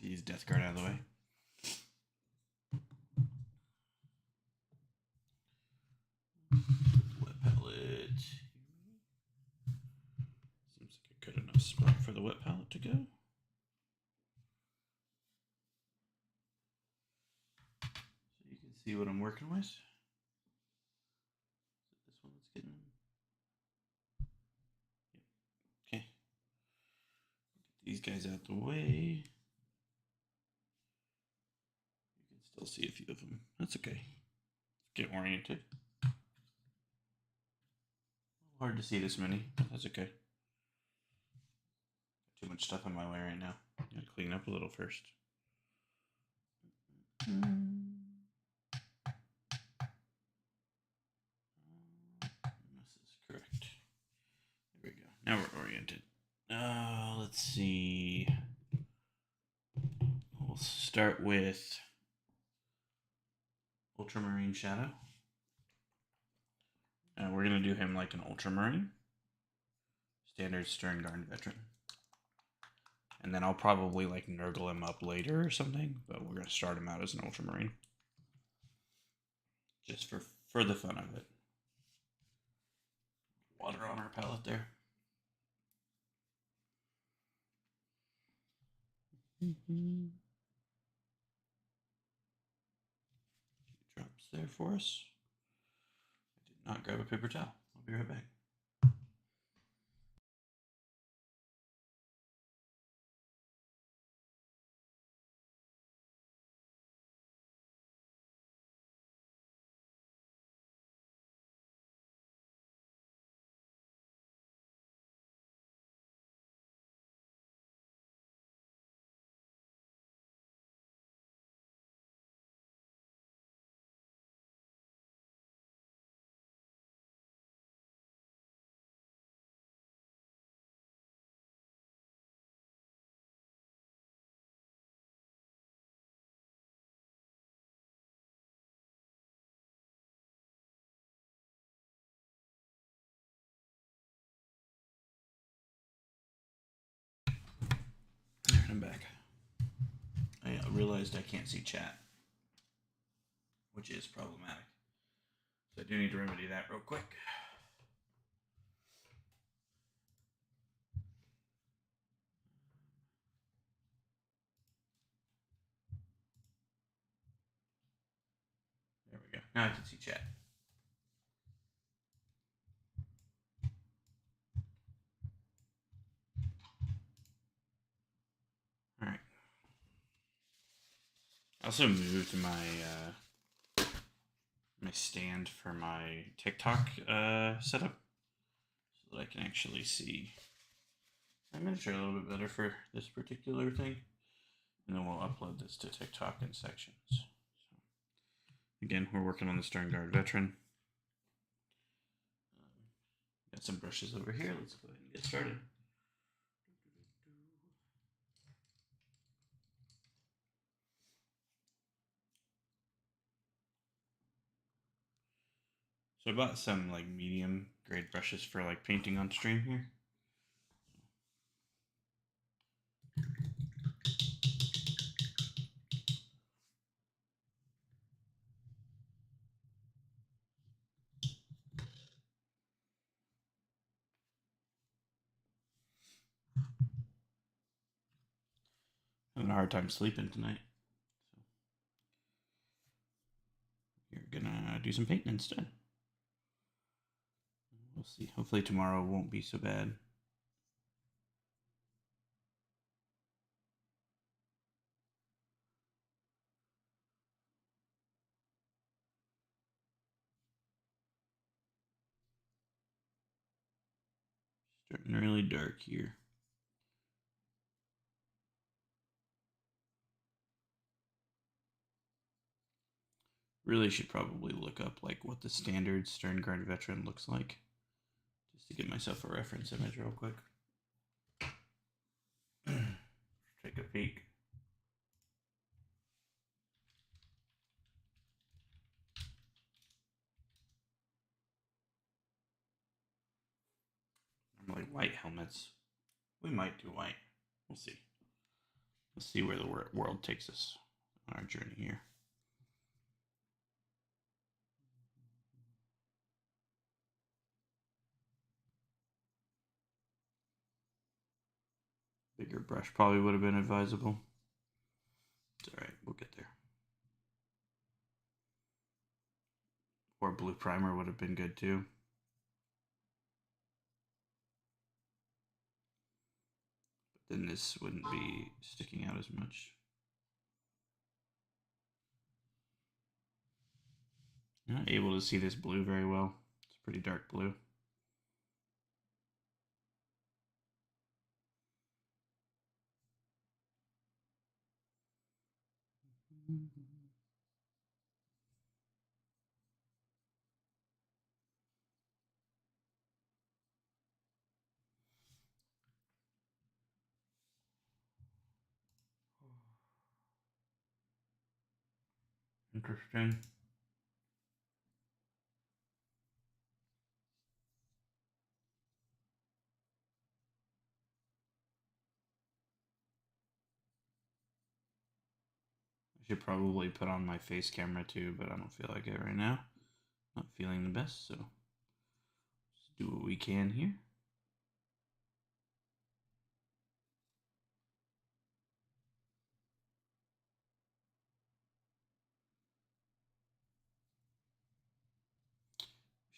Use Death Guard out of the way. Wet pallet. Seems like a good enough spot for the wet pallet to go. So you can see what I'm working with. Is it this one that's getting? Yep. Okay. Get these guys out the way. You can still see a few of them. That's okay. Let's get oriented. Hard to see this many, but that's okay. Too much stuff in my way right now. Gotta clean up a little first. This is correct. There we go. Now we're oriented. Let's see. We'll start with Ultramarine Shadow. We're going to do him like an Ultramarine. Standard Sternguard veteran. And then I'll probably like Nurgle him up later or something, but we're going to start him out as an Ultramarine. Just for the fun of it. Water on our palette there. Drops there for us. I did not grab a paper towel. I'll be right back. I'm back. I realized I can't see chat, which is problematic. So I do need to remedy that real quick. There we go. Now I can see chat. All right. I also moved my my stand for my TikTok setup so that I can actually see my miniature a little bit better for this particular thing, and then we'll upload this to TikTok in sections. So, again, we're working on the Sternguard veteran. Got some brushes over here. Let's go ahead and get started. So I bought some like medium grade brushes for like painting on stream here. Having a hard time sleeping tonight. So you're gonna do some painting instead. We'll see. Hopefully tomorrow won't be so bad. Starting really dark here. Really should probably look up like what the standard Sternguard veteran looks like, just to get myself a reference image real quick. Take a peek. Normally white helmets. We might do white. We'll see. Let's see where the world takes us on our journey here. Bigger brush probably would have been advisable. It's alright, we'll get there. Or blue primer would have been good too. But then this wouldn't be sticking out as much. You're not able to see this blue very well. It's pretty dark blue. Interesting. I should probably put on my face camera too, but I don't feel like it right now. Not feeling the best, so let's do what we can here.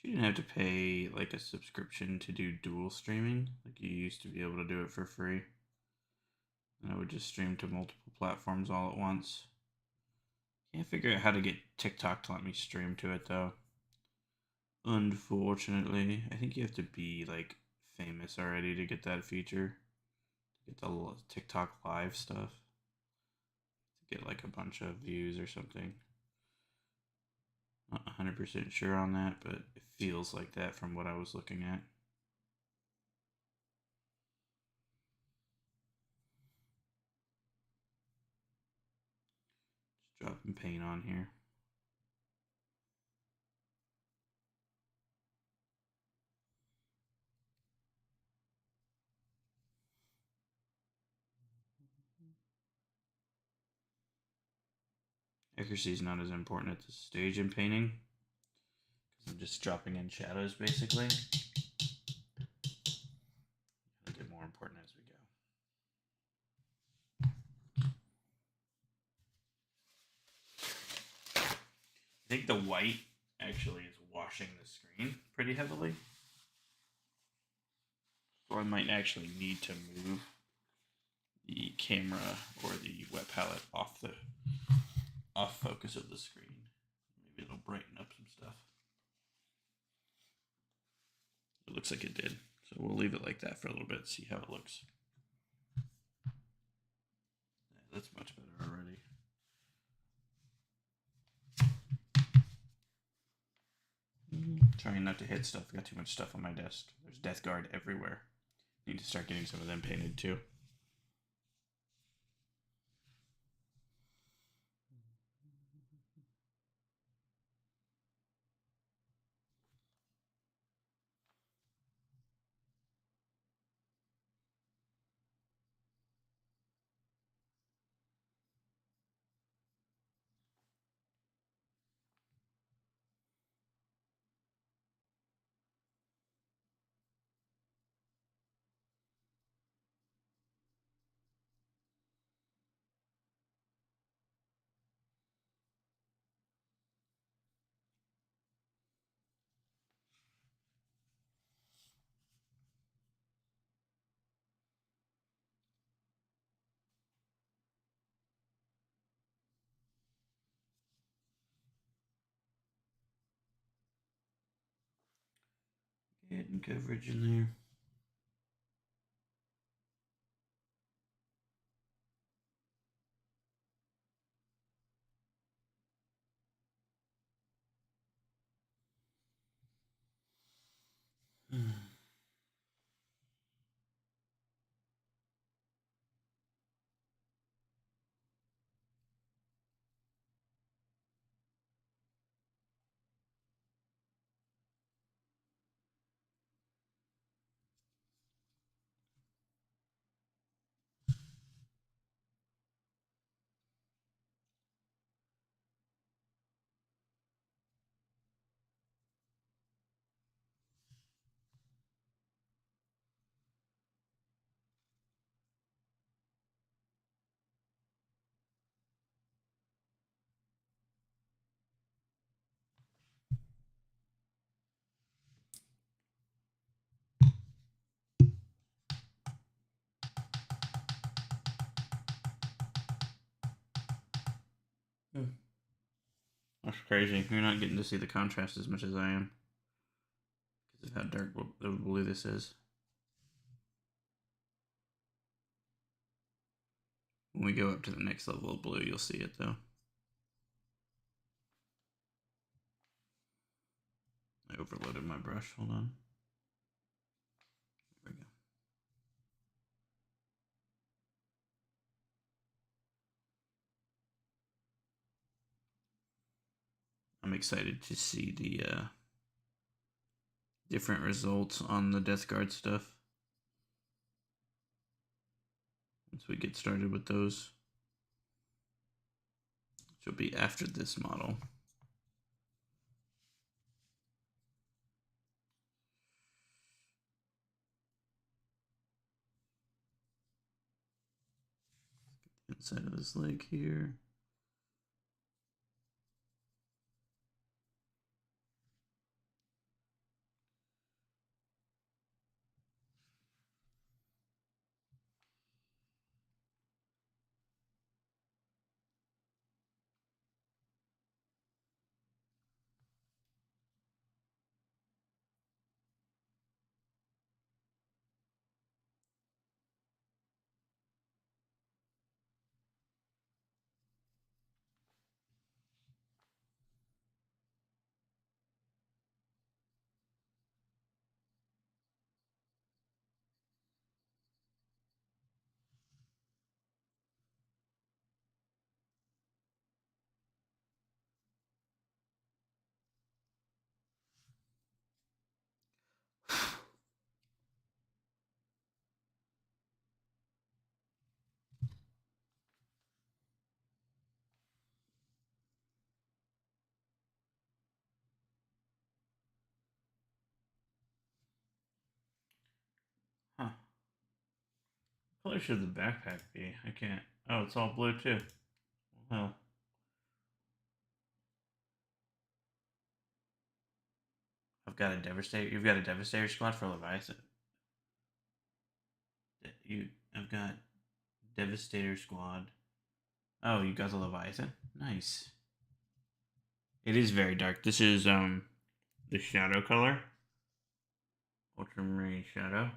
You didn't have to pay like a subscription to do dual streaming. Like you used to be able to do it for free. And I would just stream to multiple platforms all at once. Can't figure out how to get TikTok to let me stream to it though. Unfortunately, I think you have to be like famous already to get that feature. To get the TikTok live stuff. To get like a bunch of views or something. Not 100% sure on that, but it feels like that from what I was looking at. Just dropping paint on here. Accuracy is not as important at this stage in painting. I'm just dropping in shadows basically. It'll get more important as we go. I think the white actually is washing the screen pretty heavily. So I might actually need to move the camera or the wet palette off focus of the screen. Maybe it'll brighten up some stuff. It looks like it did. So we'll leave it like that for a little bit, see how it looks. Yeah, that's much better already. Trying not to hit stuff. I got too much stuff on my desk. There's Death Guard everywhere. Need to start getting some of them painted too. Getting coverage in there. That's crazy. You're not getting to see the contrast as much as I am because of how dark blue this is. When we go up to the next level of blue, you'll see it though. I overloaded my brush. Hold on. There we go. I'm excited to see the different results on the Death Guard stuff once we get started with those, which will be after this model. Inside of this leg here. Huh. What color should the backpack be? I can't. Oh, it's all blue too. Well, I've got a Devastator. You've got a Devastator squad for Leviathan. I've got Devastator squad. Oh, you got the Leviathan. Nice. It is very dark. This is the shadow color, ultramarine shadow,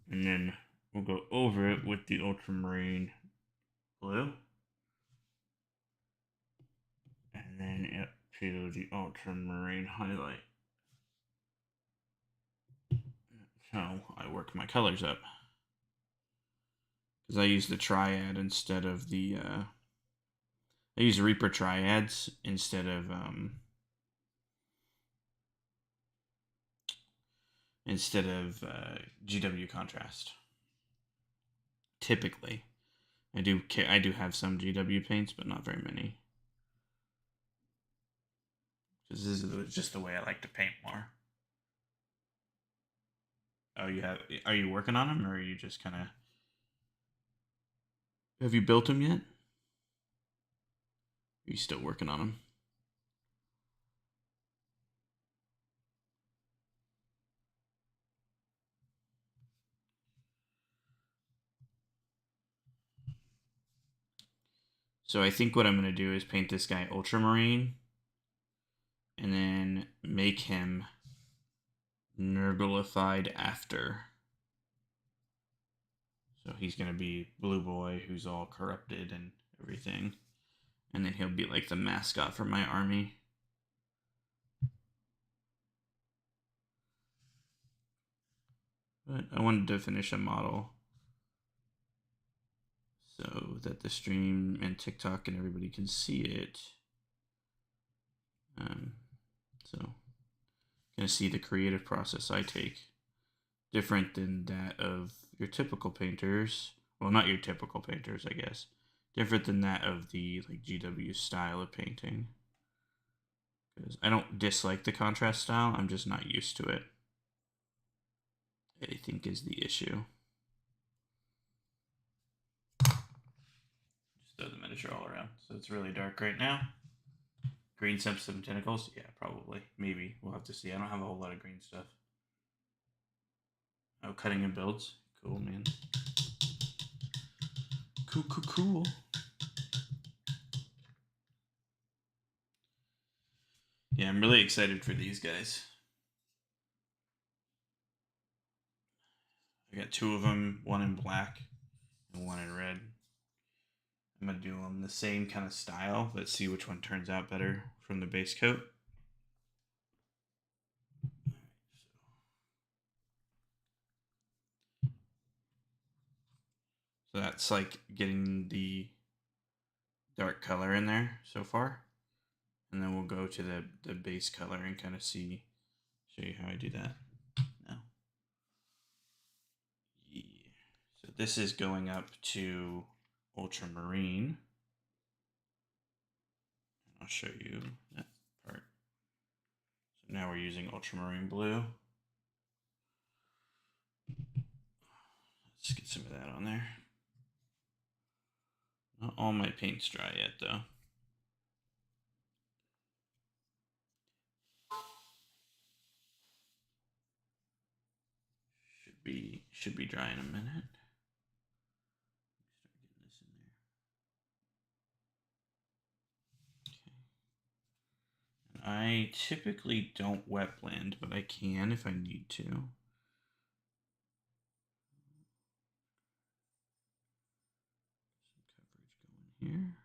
and then we'll go over it with the ultramarine blue, and then up to the ultramarine highlight. So I work my colors up because I use the triad instead of the I use Reaper triads instead of GW contrast. Typically, I do have some GW paints, but not very many. This is just the way I like to paint more. Oh, are you working on them, or are you just kind of? Have you built them yet? Are you still working on them? So I think what I'm going to do is paint this guy ultramarine and then make him Nurglified after. So he's going to be Blue Boy, who's all corrupted and everything. And then he'll be like the mascot for my army. But I wanted to finish a model so that the stream and TikTok and everybody can see it. So gonna see the creative process I take, different than that of your typical painters. Well, not your typical painters, I guess. Different than that of the like GW style of painting. Because I don't dislike the contrast style, I'm just not used to it, I think is the issue. Just throw the miniature all around. So it's really dark right now. Green Simpson tentacles? Yeah, probably. Maybe. We'll have to see. I don't have a whole lot of green stuff. Oh, cutting and builds. Cool, man. Cool. Yeah, I'm really excited for these guys. I got two of them, one in black and one in red. I'm gonna do them the same kind of style. Let's see which one turns out better from the base coat. So that's like getting the dark color in there so far. And then we'll go to the base color and kind of show you how I do that now. Yeah. So this is going up to ultramarine. I'll show you that part. So now we're using ultramarine blue. Let's get some of that on there. Not all my paint's dry yet though. Should be dry in a minute. Start getting this in there. Okay. I typically don't wet blend, but I can if I need to. Some coverage going here.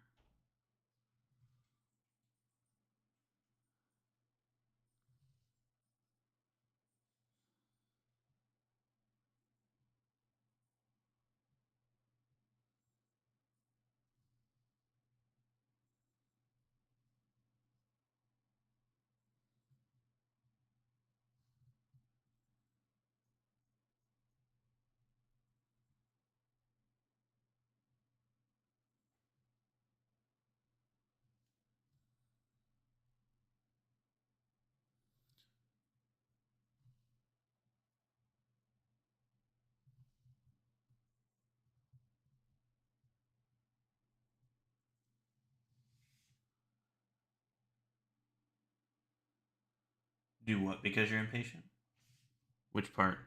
Do what because you're impatient? Which part?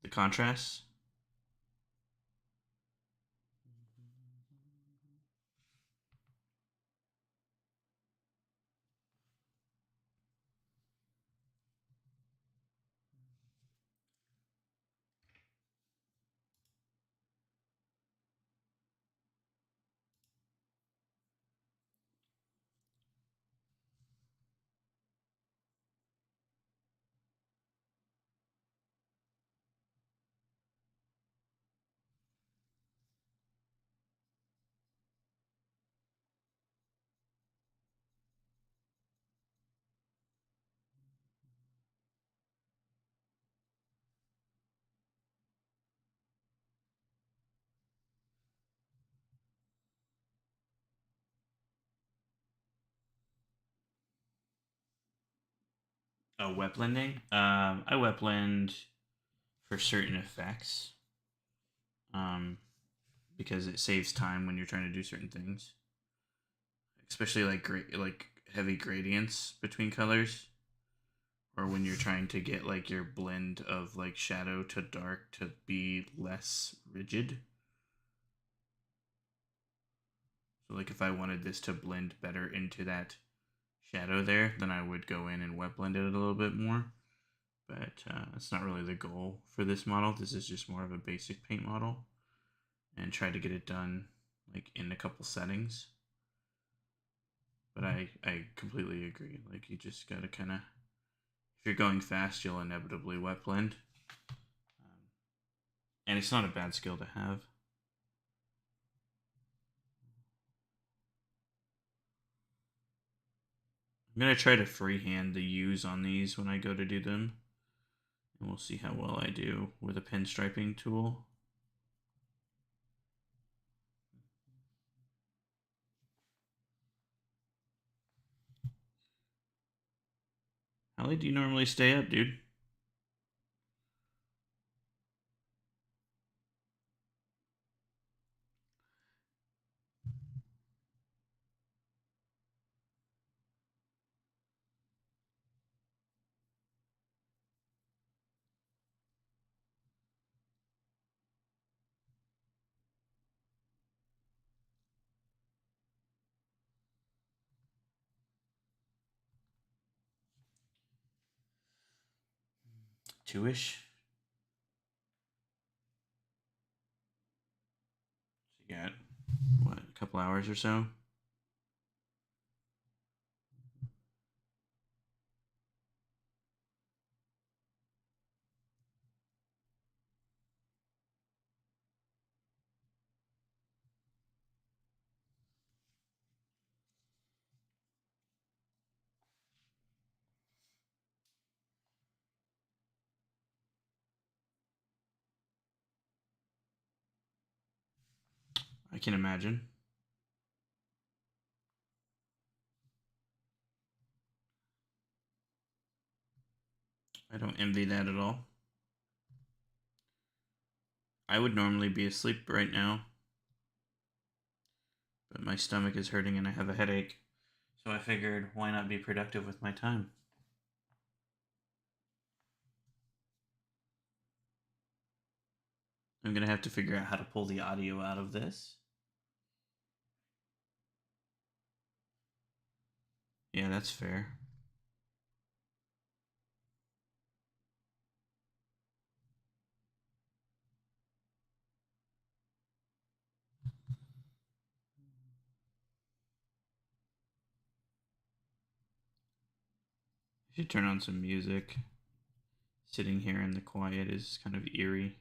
The contrast? Oh, wet blending. I wet blend for certain effects. Um, because it saves time when you're trying to do certain things, especially like heavy gradients between colors, or when you're trying to get like your blend of like shadow to dark to be less rigid. So like if I wanted this to blend better into that shadow there, then I would go in and wet blend it a little bit more. But that's not really the goal for this model. This is just more of a basic paint model, and try to get it done like in a couple settings. But I completely agree. Like you just gotta kind of, if you're going fast, you'll inevitably wet blend, and it's not a bad skill to have. I'm gonna try to freehand the U's on these when I go to do them, and we'll see how well I do with a pinstriping tool. How late do you normally stay up, dude? 2-ish. So you got, what, a couple hours or so? I can imagine. I don't envy that at all. I would normally be asleep right now, but my stomach is hurting and I have a headache. So I figured, why not be productive with my time? I'm going to have to figure out how to pull the audio out of this. Yeah, that's fair. I should turn on some music. Sitting here in the quiet is kind of eerie.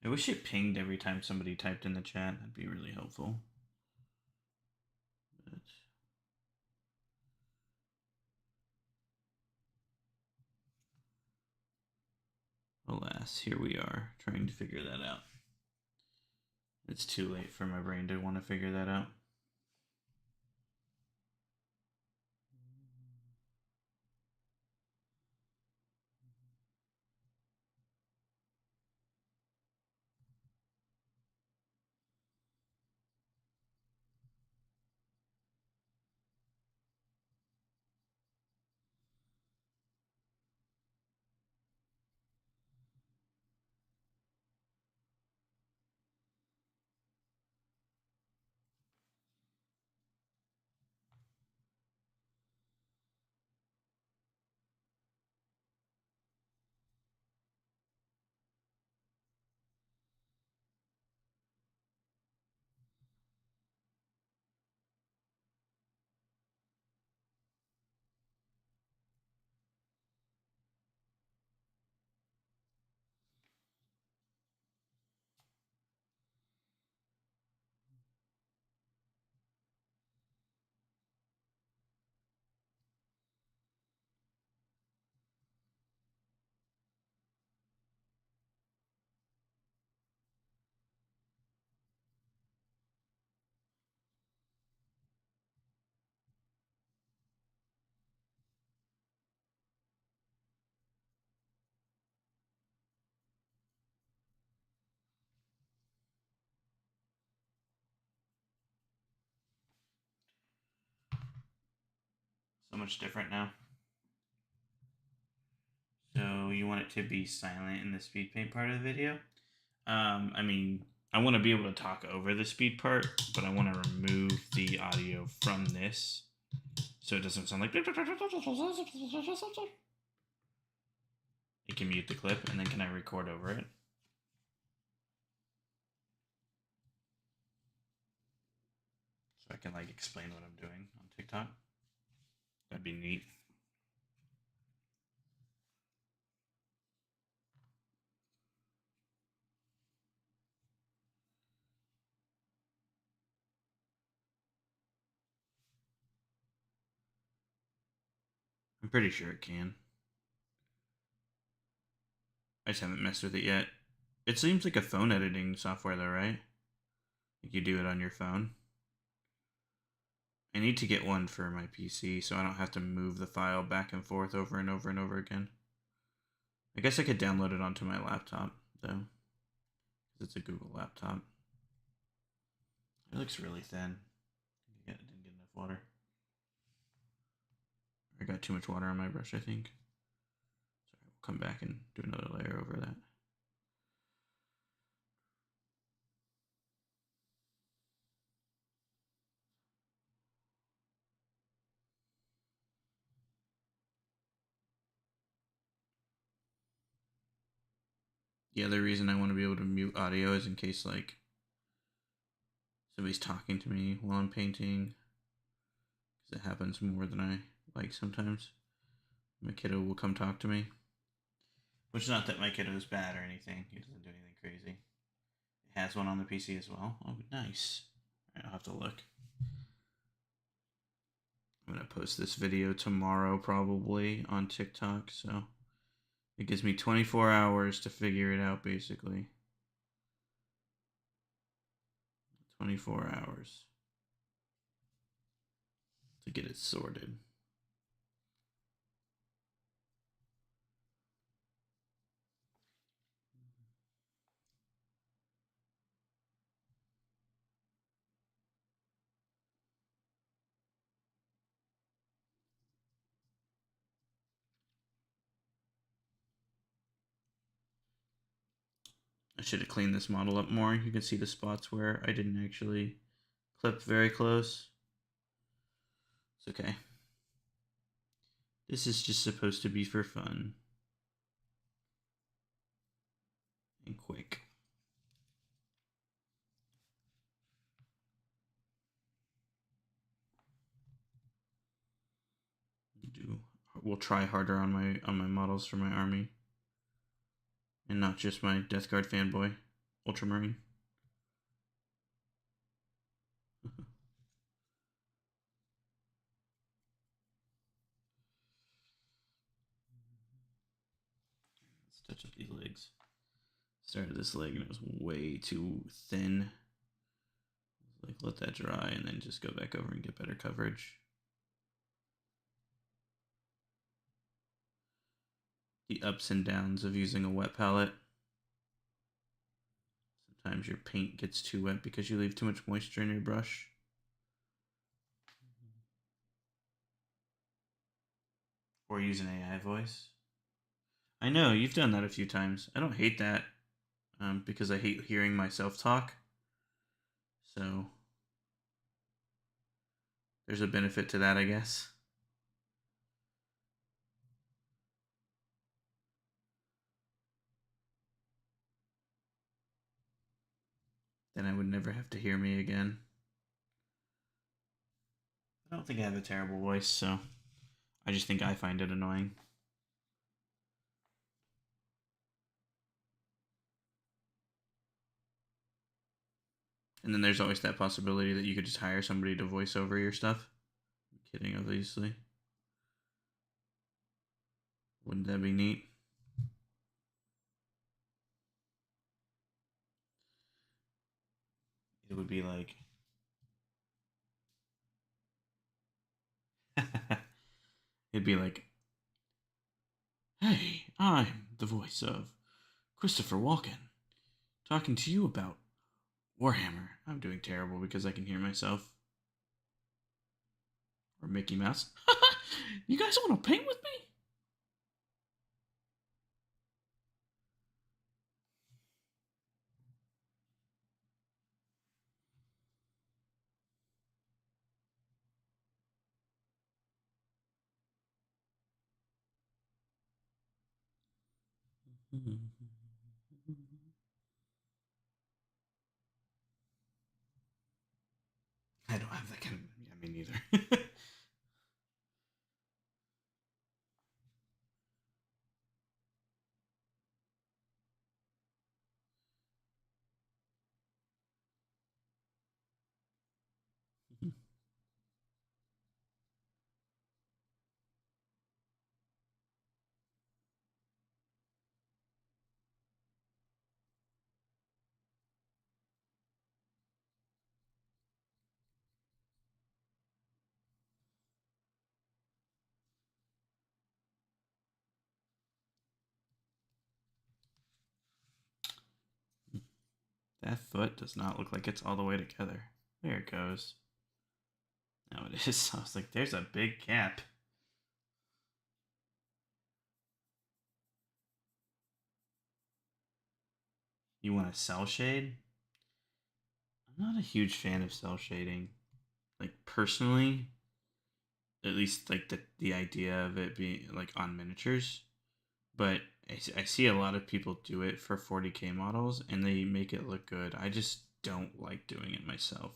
I wish it pinged every time somebody typed in the chat. That'd be really helpful. But alas, here we are, trying to figure that out. It's too late for my brain to want to figure that out. So much different now. So you want it to be silent in the speed paint part of the video? I mean, I want to be able to talk over the speed part, but I want to remove the audio from this so it doesn't sound like. You can mute the clip, and then can I record over it? So I can like explain what I'm doing on TikTok. That'd be neat. I'm pretty sure it can. I just haven't messed with it yet. It seems like a phone editing software though, right? Like you do it on your phone. I need to get one for my PC so I don't have to move the file back and forth over and over and over again. I guess I could download it onto my laptop though, because it's a Google laptop. It looks really thin. I didn't get enough water. I got too much water on my brush, I think. So we'll come back and do another layer over that. the other reason I want to be able to mute audio is in case like somebody's talking to me while I'm painting, because it happens more than I like sometimes. My kiddo will come talk to me, which is not that my kiddo is bad or anything. He doesn't do anything crazy. It has one on the PC as well. Oh, nice. All right, I'll have to look. I'm going to post this video tomorrow probably on TikTok, so it gives me 24 hours to figure it out, basically. 24 hours to get it sorted. I should have cleaned this model up more. You can see the spots where I didn't actually clip very close. It's okay. This is just supposed to be for fun. And quick. We'll try harder on my models for my army. And not just my Death Guard fanboy, Ultramarine. Let's touch up these legs. Started this leg and it was way too thin. Like, let that dry and then just go back over and get better coverage. The ups and downs of using a wet palette. Sometimes your paint gets too wet because you leave too much moisture in your brush. Or use an AI voice. I know, you've done that a few times. I don't hate that, because I hate hearing myself talk. So, there's a benefit to that, I guess. Then I would never have to hear me again. I don't think I have a terrible voice, so I just think I find it annoying. And then there's always that possibility that you could just hire somebody to voice over your stuff. I'm kidding, obviously. Wouldn't that be neat? It would be like... It'd be like, hey, I'm the voice of Christopher Walken, talking to you about Warhammer. I'm doing terrible because I can hear myself. Or Mickey Mouse. You guys want to paint with me? I don't have that kind of... Yeah, me neither. That foot does not look like it's all the way together. There it goes. Now it is. I was like, there's a big gap. You want a cell shade? I'm not a huge fan of cell shading. Like, personally, at least like the idea of it being like on miniatures. But I see a lot of people do it for 40K models and they make it look good. I just don't like doing it myself.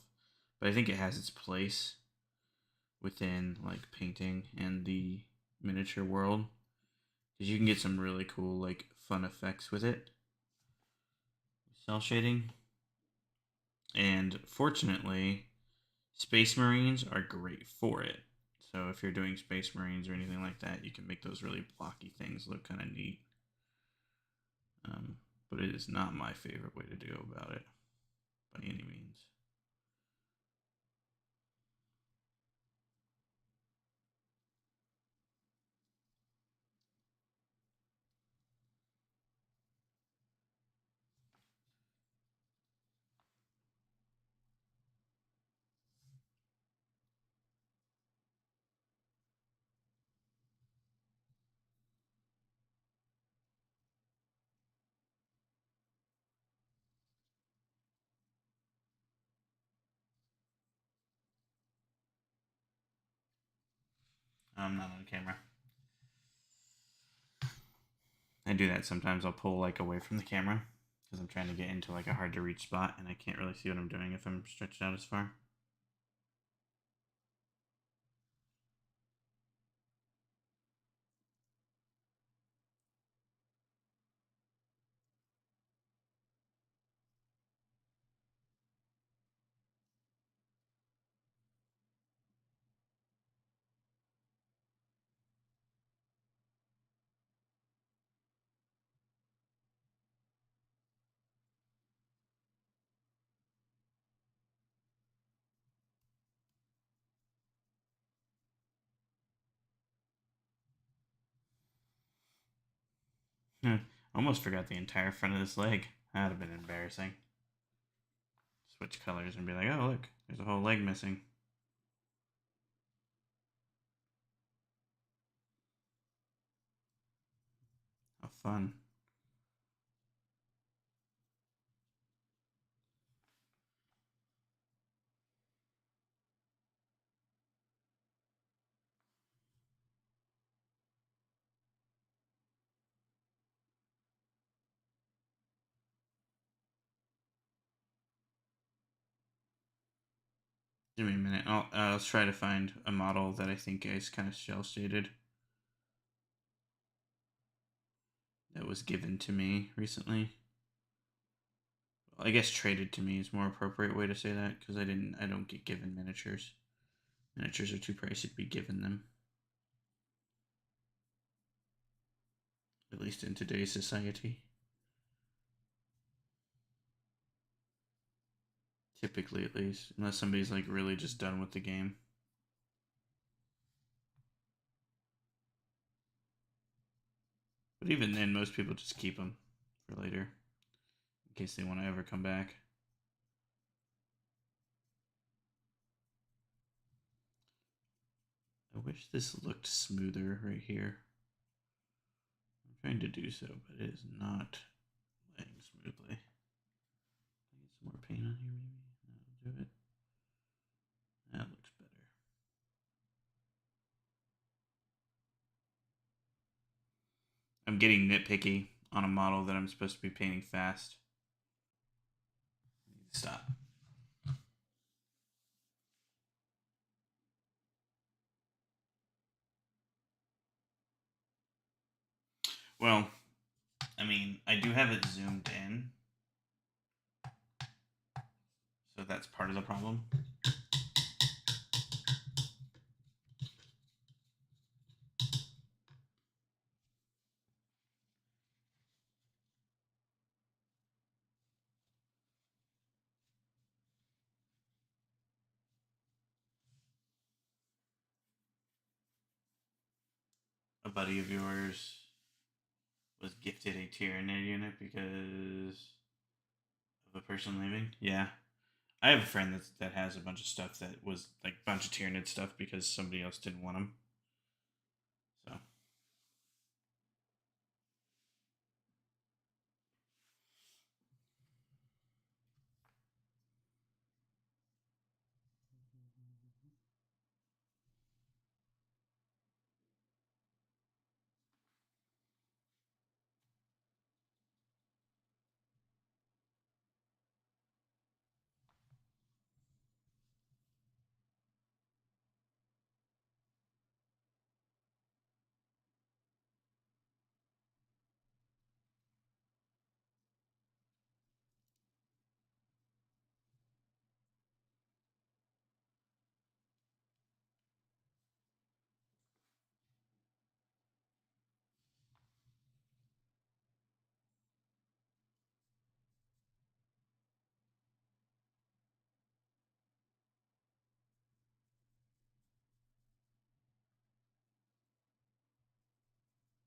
But I think it has its place within like painting and the miniature world because you can get some really cool like fun effects with it. Cell shading. And fortunately, Space Marines are great for it. So if you're doing Space Marines or anything like that, you can make those really blocky things look kind of neat. But it is not my favorite way to go about it by any means. I'm not on camera. I do that sometimes. I'll pull like away from the camera because I'm trying to get into like a hard to reach spot and I can't really see what I'm doing if I'm stretched out as far. Almost forgot the entire front of this leg. That would have been embarrassing. Switch colors and be like, oh, look, there's a whole leg missing. How fun. Give me a minute. I'll try to find a model that I think is kind of shell shaded that was given to me recently. Well, I guess traded to me is more appropriate way to say that because I don't get given miniatures. Miniatures are too pricey to be given them. At least in today's society. Typically, at least. Unless somebody's like really just done with the game. But even then, most people just keep them for later. In case they want to ever come back. I wish this looked smoother right here. I'm trying to do so, but it is not laying smoothly. Get some more paint on here, maybe. That'll do it. That looks better. I'm getting nitpicky on a model that I'm supposed to be painting fast. I need to stop. Well, I mean, I do have it zoomed in, so that's part of the problem. A buddy of yours was gifted a Tyranid unit because of a person leaving. Yeah, I have a friend that has a bunch of stuff that was like a bunch of Tyranid stuff because somebody else didn't want them. So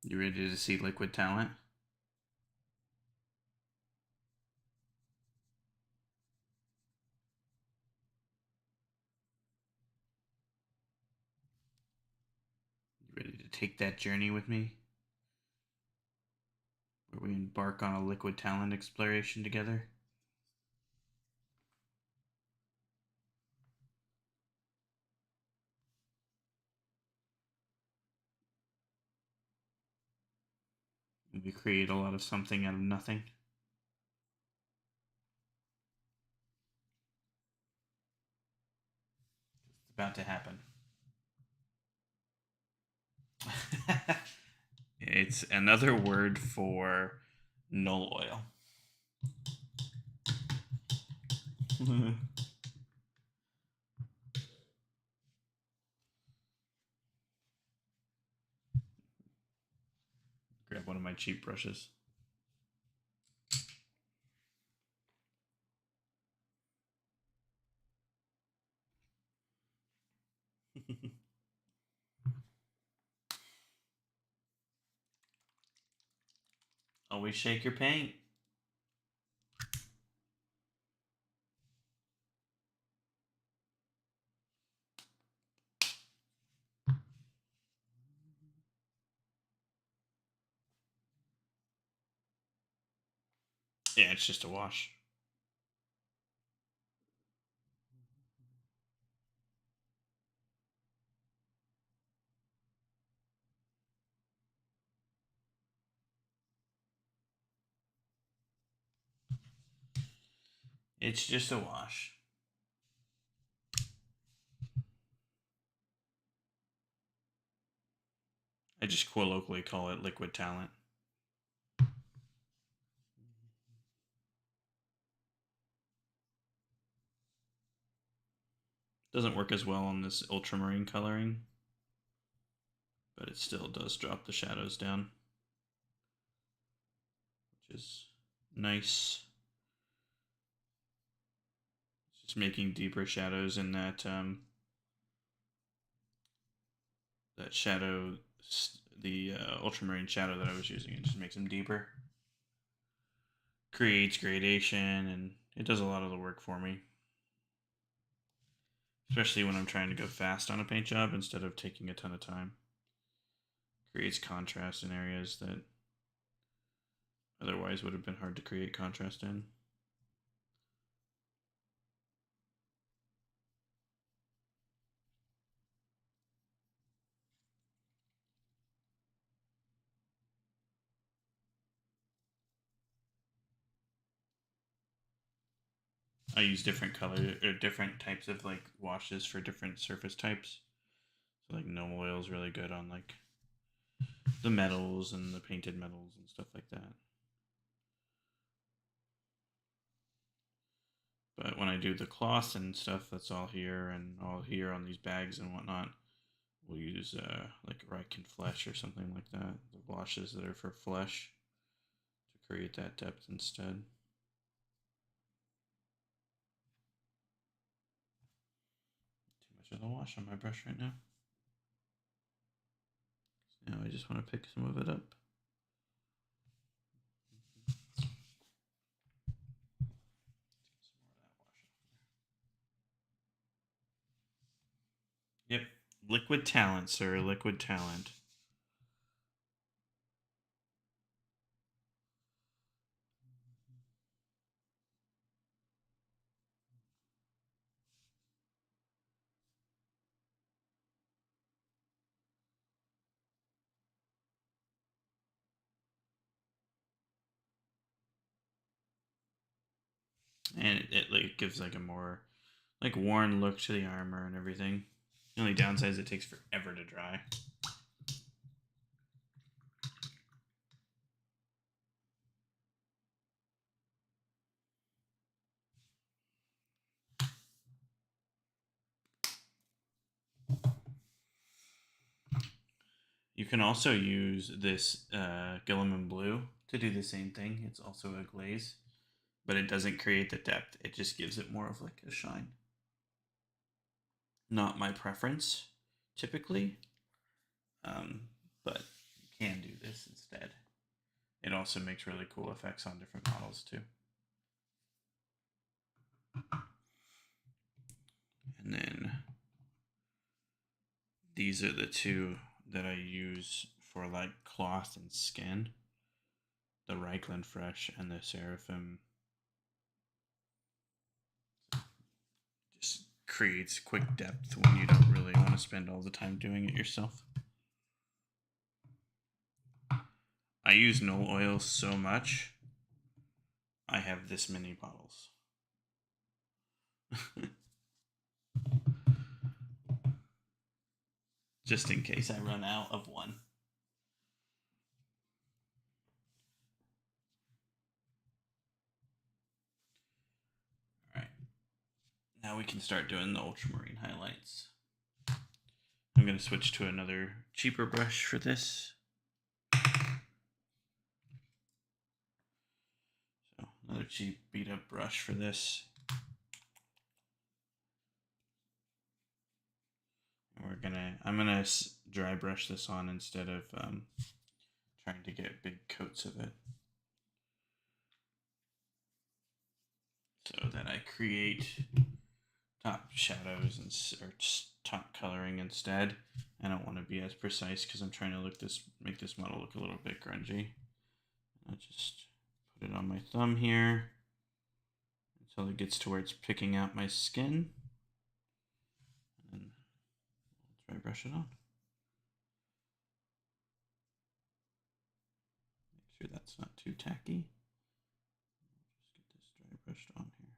You ready to see liquid talent? You ready to take that journey with me? Where we embark on a liquid talent exploration together? We create a lot of something out of nothing. It's about to happen. It's another word for null oil. Grab one of my cheap brushes. Always shake your paint. Yeah, it's just a wash. It's just a wash. I just colloquially call it liquid talent. Doesn't work as well on this ultramarine coloring, but it still does drop the shadows down, which is nice. It's just making deeper shadows in that that shadow, the ultramarine shadow that I was using. It just makes them deeper, creates gradation, and it does a lot of the work for me. Especially when I'm trying to go fast on a paint job instead of taking a ton of time. Creates contrast in areas that otherwise would have been hard to create contrast in. I use different color or different types of like washes for different surface types. So like no oil is really good on like the metals and the painted metals and stuff like that. But when I do the cloth and stuff, that's all here and all here on these bags and whatnot. We'll use like Riken flesh or something like that. The washes that are for flesh to create that depth instead. Too much of the wash on my brush right now. Now I just want to pick some of it up. Yep, liquid talent, sir. Liquid talent. And it like gives like a more like worn look to the armor and everything. The only downside is it takes forever to dry. You can also use this Gilliman Blue to do the same thing. It's also a glaze, but it doesn't create the depth. It just gives it more of like a shine. Not my preference, typically, but you can do this instead. It also makes really cool effects on different models too. And then these are the two that I use for like cloth and skin. The Reichland Fresh and the Seraphim. Just creates quick depth when you don't really want to spend all the time doing it yourself. I use no oil so much, I have this many bottles. Just in case I run out of one. Alright. Now we can start doing the ultramarine highlights. I'm going to switch to another cheaper brush for this. So another cheap beat up brush for this. And I'm gonna dry brush this on instead of trying to get big coats of it, so that I create top shadows or top coloring instead. I don't want to be as precise because I'm trying to make this model look a little bit grungy. I'll just put it on my thumb here until it gets to where it's picking out my skin, and I'll dry brush it on. Make sure that's not too tacky. Just get this dry brushed on here.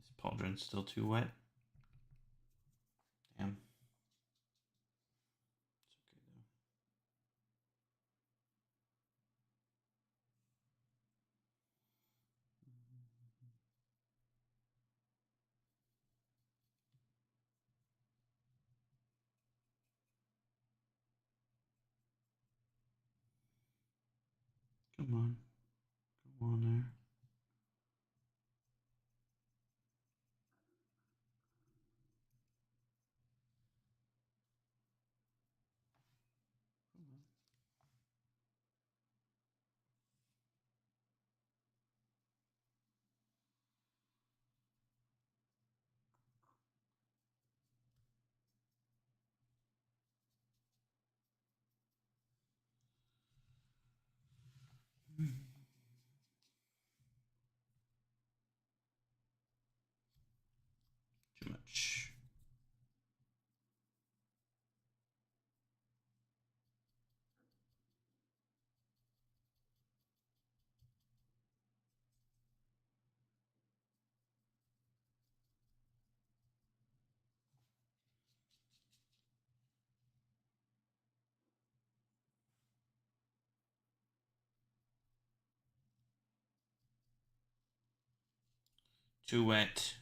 This pauldron's still too wet. Damn. It's okay though. Come on. Come on there. Too much. Too wet.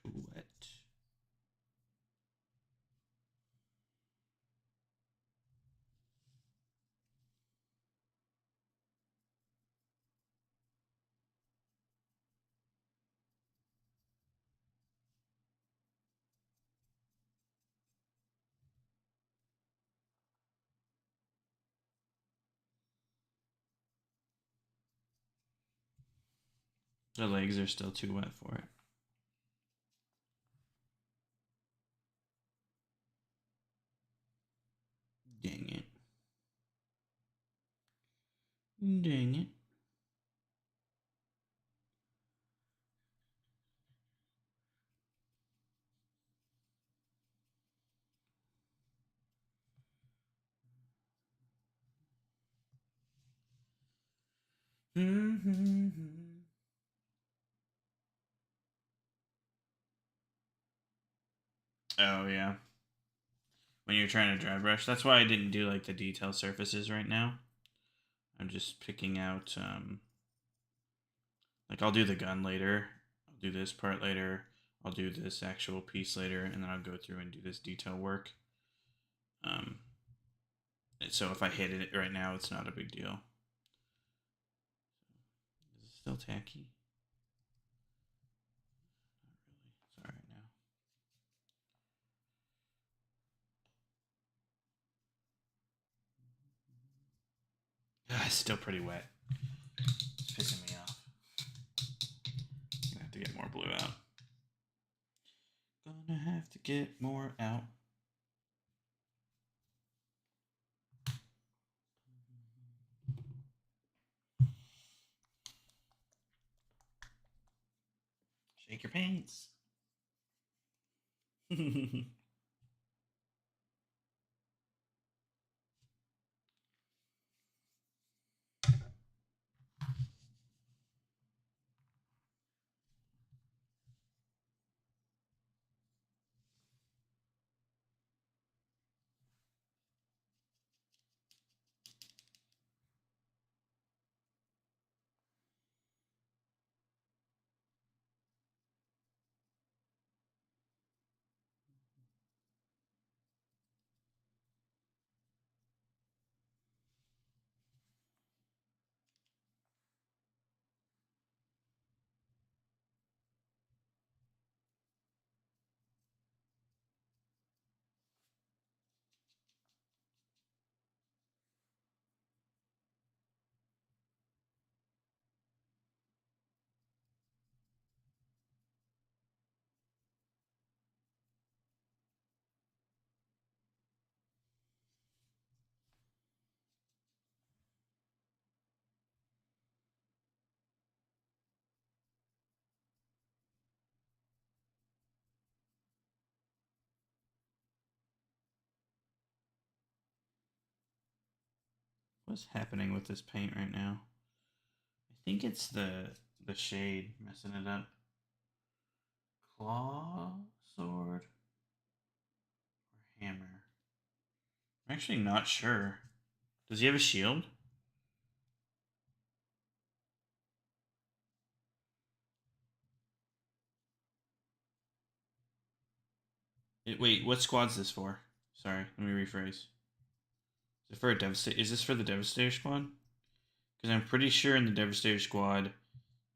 Too wet. The legs are still too wet for it. Dang it. Dang it. Oh, yeah. When you're trying to dry brush. That's why I didn't do like the detail surfaces right now. I'm just picking out, like I'll do the gun later. I'll do this part later. I'll do this actual piece later, and then I'll go through and do this detail work. Um, so if I hit it right now, it's not a big deal. Is it still tacky? Not really. It's all right now. It's still pretty wet. It's pissing me off. Gonna have to get more blue out. Gonna have to get more out. Shake your paints. What's happening with this paint right now? I think it's the shade messing it up. Claw, sword, or hammer? I'm actually not sure. Does he have a shield? Wait, what squad's this for? Sorry, let me rephrase. Is it for a Devastator? Is this for the Devastator squad? Because I'm pretty sure in the Devastator squad,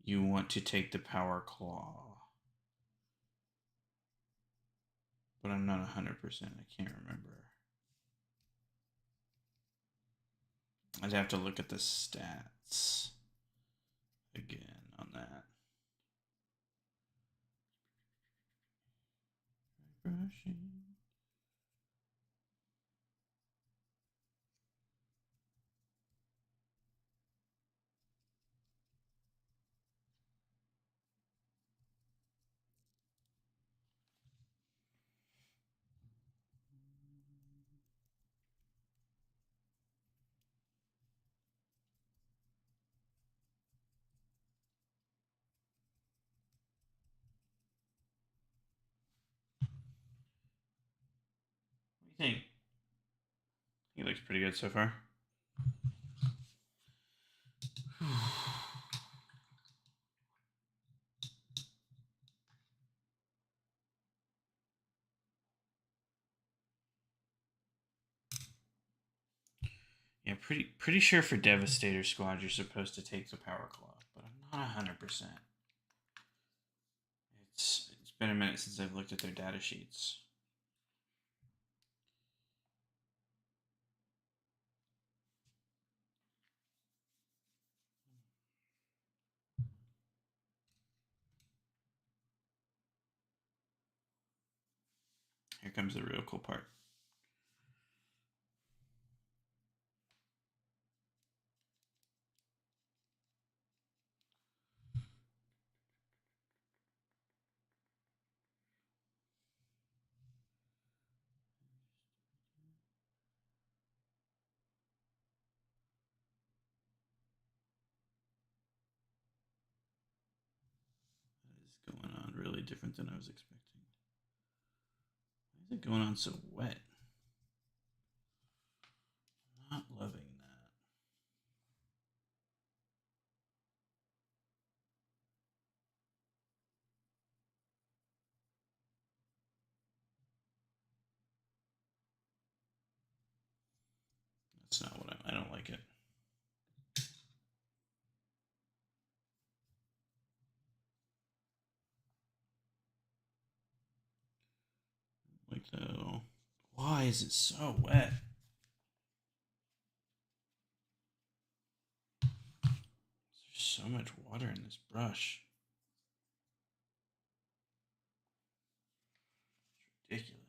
you want to take the Power Claw. But I'm not 100%. I can't remember. I'd have to look at the stats again on that. Brushing. What do you think? He looks pretty good so far. Yeah, pretty sure for Devastator squad you're supposed to take the Power Claw, but I'm not 100%. It's been a minute since I've looked at their data sheets. Here comes the real cool part. What is going on? Really different than I was expecting. Why is it going on so wet? Not loving that. That's not what I don't like it. Like that. Why is it so wet? There's so much water in this brush. It's ridiculous.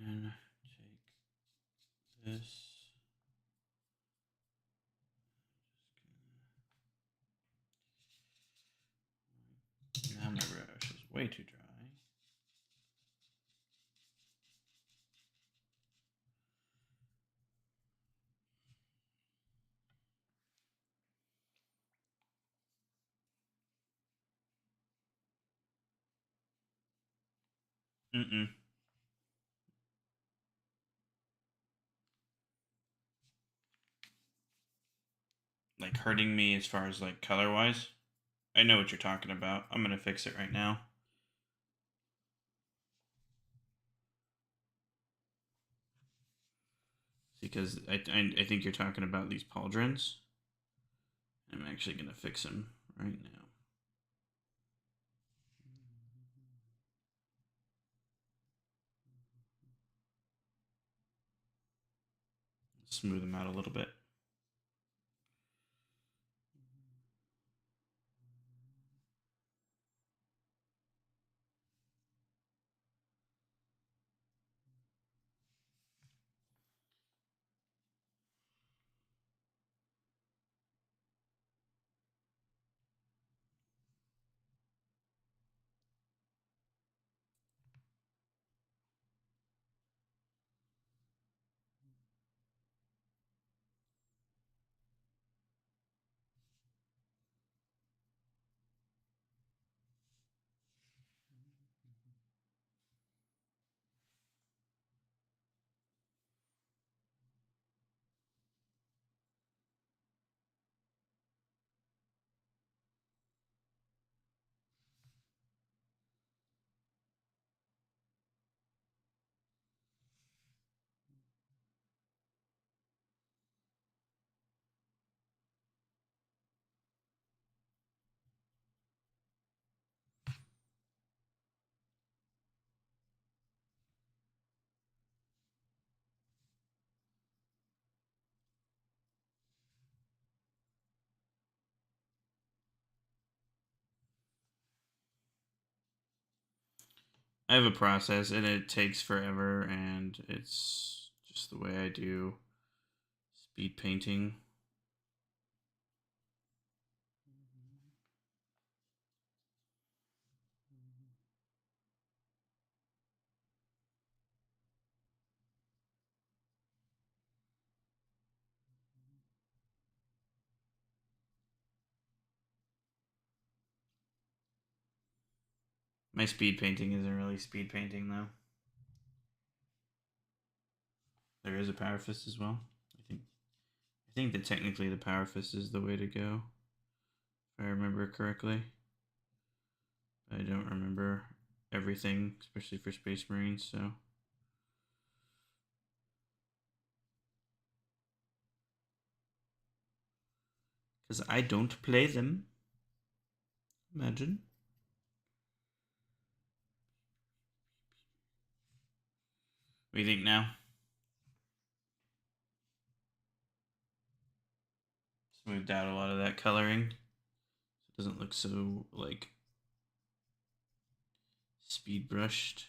And then take this. Now my brush is way too dry. Mm-mm. Like hurting me as far as like color wise. I know what you're talking about. I'm gonna fix it right now. because I think you're talking about these pauldrons. I'm actually going to fix them right now. Smooth them out a little bit. I have a process and it takes forever, and it's just the way I do speed painting. My speed painting isn't really speed painting though. There is a power fist as well. I think that technically the power fist is the way to go, if I remember correctly. I don't remember everything, especially for Space Marines, so. Because I don't play them. Imagine. What do you think now? Smoothed out a lot of that coloring. It doesn't look so, like, speed brushed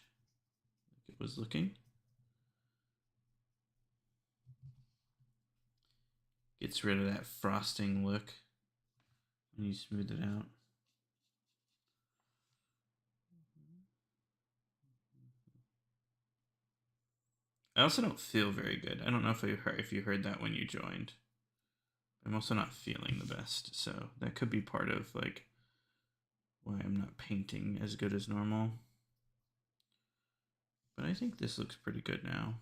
like it was looking. Gets rid of that frosting look when you smooth it out. I also don't feel very good. I don't know if you heard that when you joined. I'm also not feeling the best, so that could be part of like why I'm not painting as good as normal. But I think this looks pretty good now.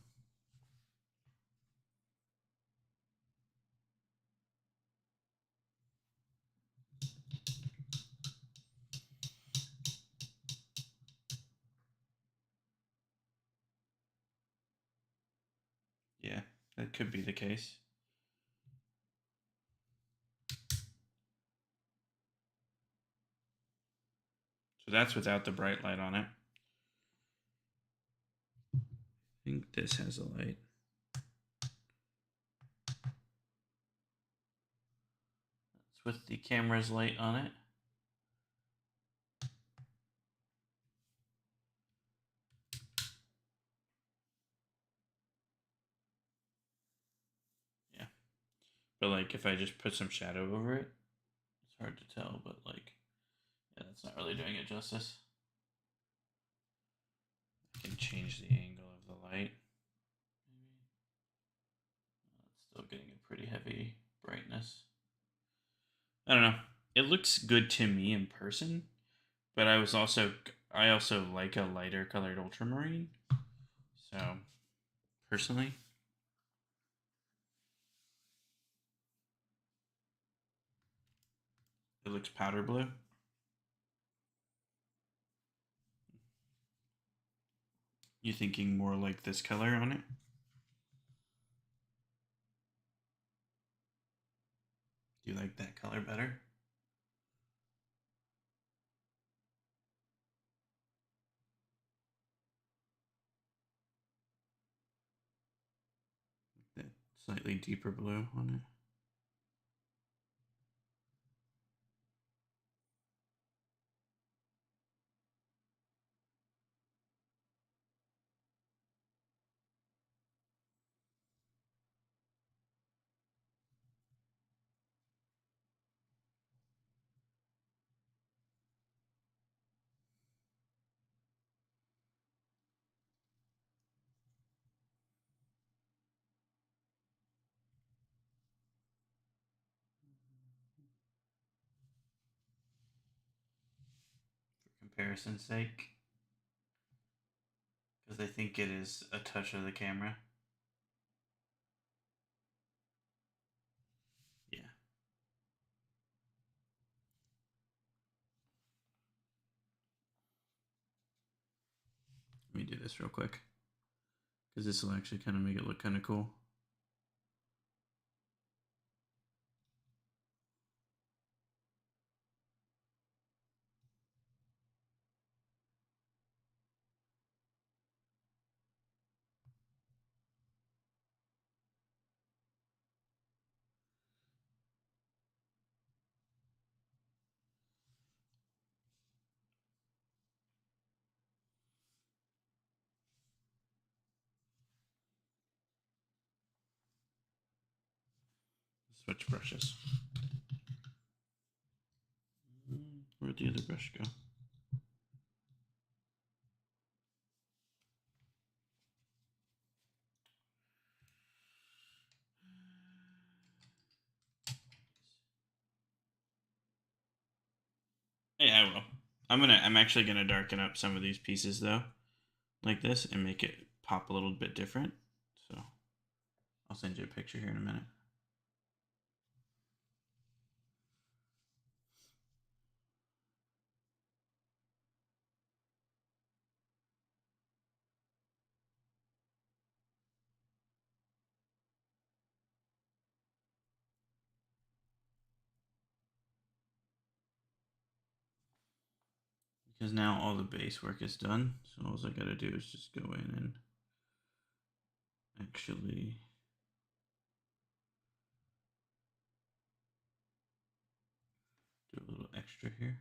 Yeah, that could be the case. So that's without the bright light on it. I think this has a light. That's with the camera's light on it. Yeah. But like if I just put some shadow over it, it's hard to tell, but like, yeah, that's not really doing it justice. I can change the angle of the light. Maybe. It's still getting a pretty heavy brightness. I don't know. It looks good to me in person, but I also like a lighter colored ultramarine. So, personally, it looks powder blue. You thinking more like this color on it? you like that color better? That slightly deeper blue on it. For comparison's sake, because I think it is a touch of the camera. Yeah. Let me do this real quick, because this will actually kind of make it look kind of cool. Switch brushes. Where'd the other brush go? Yeah, I will. I'm actually gonna darken up some of these pieces though, like this, and make it pop a little bit different. So I'll send you a picture here in a minute. Because now all the base work is done, so all I gotta do is just go in and actually do a little extra here.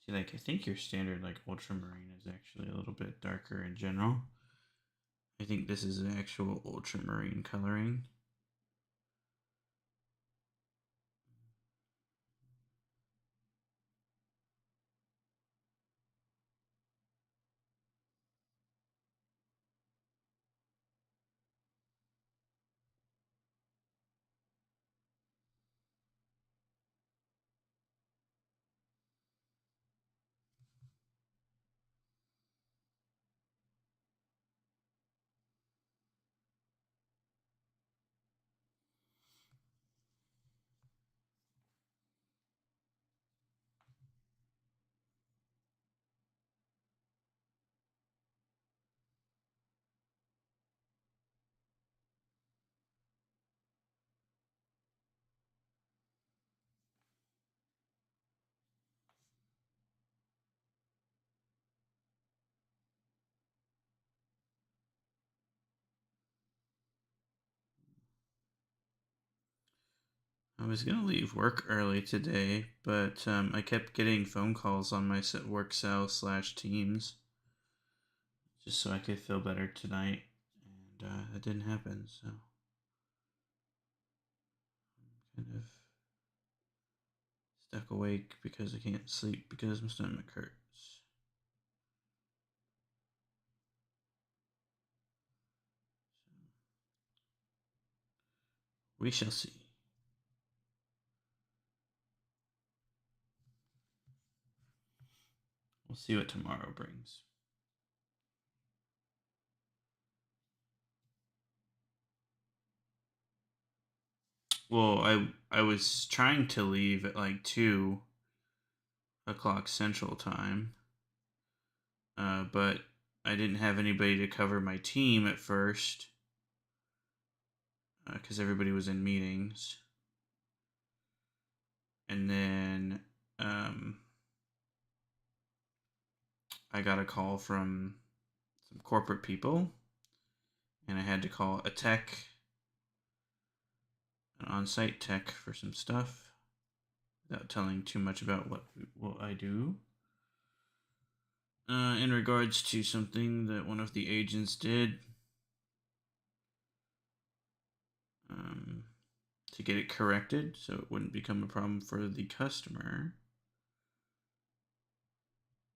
See, like, I think your standard, like, ultramarine is actually a little bit darker in general. I think this is an actual ultramarine coloring. I was gonna leave work early today, but I kept getting phone calls on my work cell / Teams, just so I could feel better tonight, and that didn't happen. So I'm kind of Stuck awake because I can't sleep because my stomach hurts. We shall see. We'll see what tomorrow brings. Well, I was trying to leave at like 2 o'clock Central Time, but I didn't have anybody to cover my team at first because everybody was in meetings, and then I got a call from some corporate people, and I had to call a tech, an on-site tech for some stuff, without telling too much about what I do. In regards to something that one of the agents did, to get it corrected so it wouldn't become a problem for the customer.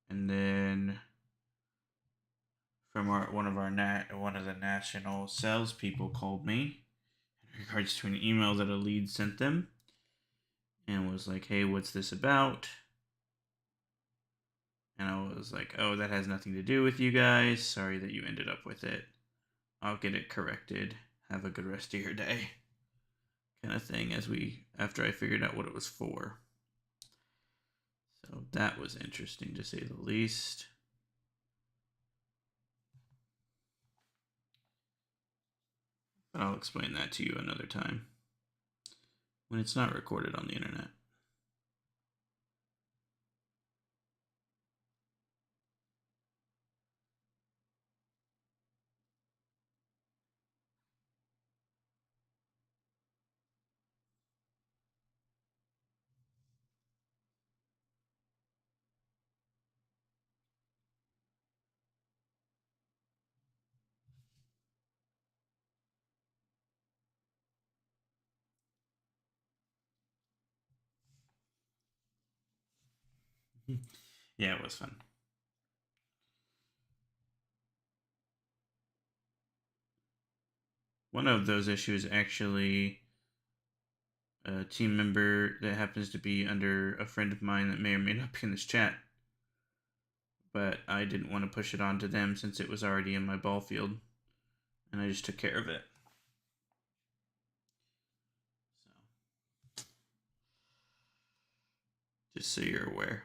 And then from one of the national salespeople called me in regards to an email that a lead sent them, and was like, "Hey, what's this about?" And I was like, "Oh, that has nothing to do with you guys. Sorry that you ended up with it. I'll get it corrected. Have a good rest of your day." Kind of thing, after I figured out what it was for. So that was interesting to say the least. But I'll explain that to you another time when it's not recorded on the internet. Yeah, it was fun. One of those issues actually, a team member that happens to be under a friend of mine that may or may not be in this chat, but I didn't want to push it on to them since it was already in my ball field, and I just took care of it. So, just so you're aware.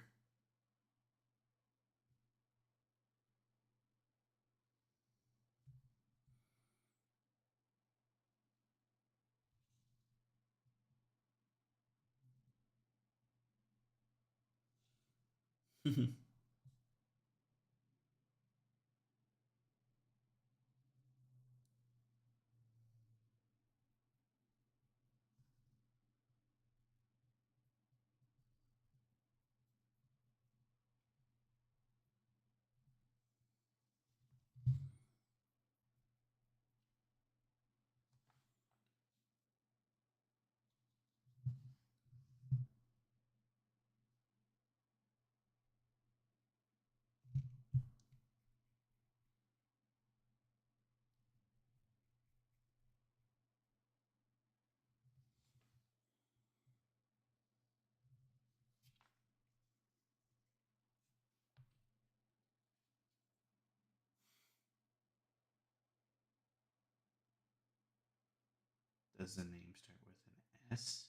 Does the name start with an S?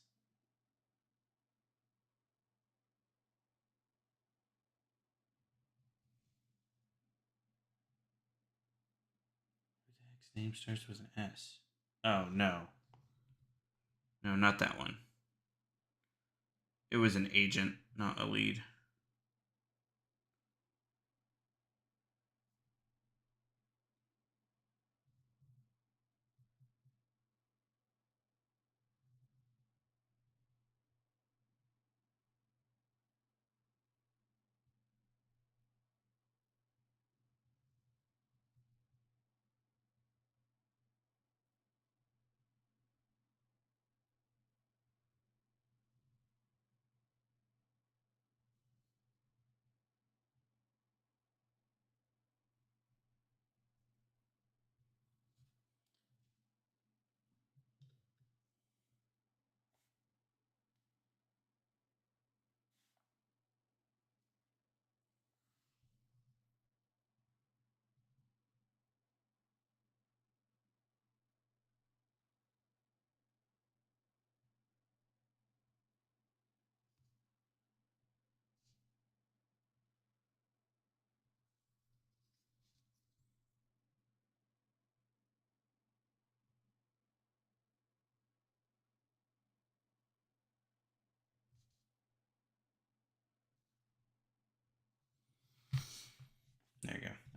Who the heck's name starts with an S? Oh, no. No, not that one. It was an agent, not a lead.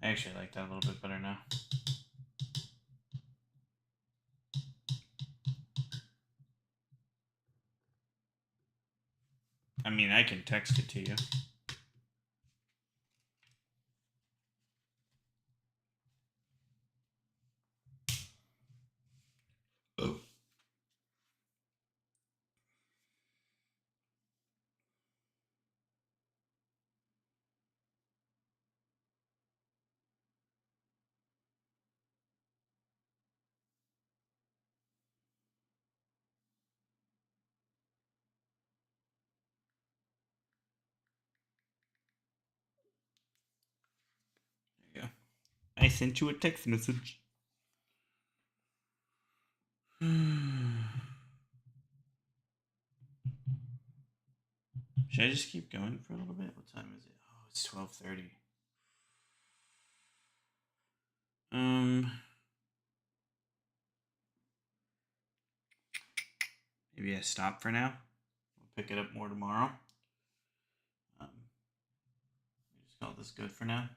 I actually like that a little bit better now. I mean, I can text it to you. Oh. There you go. I sent you a text message. Should I just keep going for a little bit? What time is it? Oh, it's 12:30. Maybe I stop for now. We'll pick it up more tomorrow. Just call this good for now.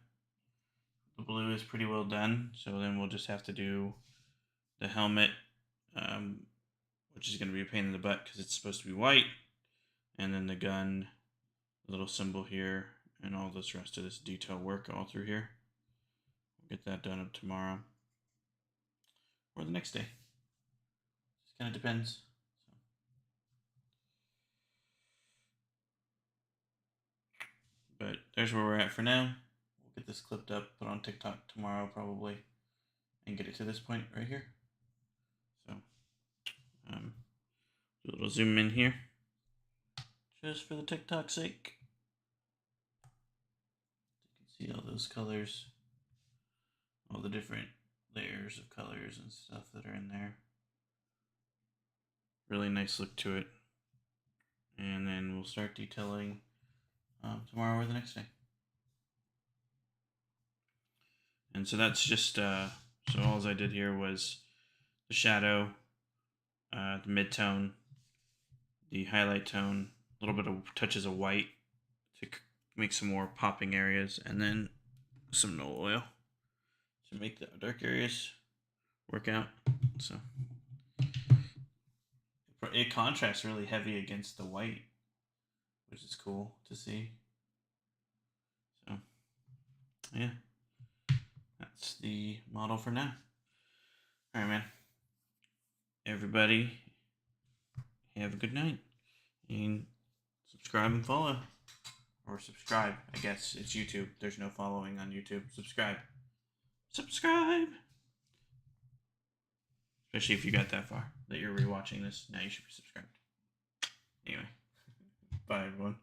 The blue is pretty well done, so then we'll just have to do the helmet, which is going to be a pain in the butt because it's supposed to be white, and then the gun, little symbol here, and all this rest of this detail work all through here. We'll get that done up tomorrow or the next day. Just kind of depends. But there's where we're at for now. We'll get this clipped up, put on TikTok tomorrow probably, and get it to this point right here. So, do a little zoom in here, just for the TikTok sake. You can see all those colors, all the different layers of colors and stuff that are in there. Really nice look to it. And then we'll start detailing tomorrow or the next day. And so that's just, so all I did here was the shadow, the mid-tone, the highlight tone, a little bit of touches of white to make some more popping areas, and then some Null oil to make the dark areas work out. So it contrasts really heavy against the white, which is cool to see. So yeah, that's the model for now. All right, man. Everybody, have a good night, and subscribe and follow. Or subscribe, I guess. It's YouTube. There's no following on YouTube. Subscribe. Subscribe! Especially if you got that far, that you're rewatching this. Now you should be subscribed. Anyway, bye everyone.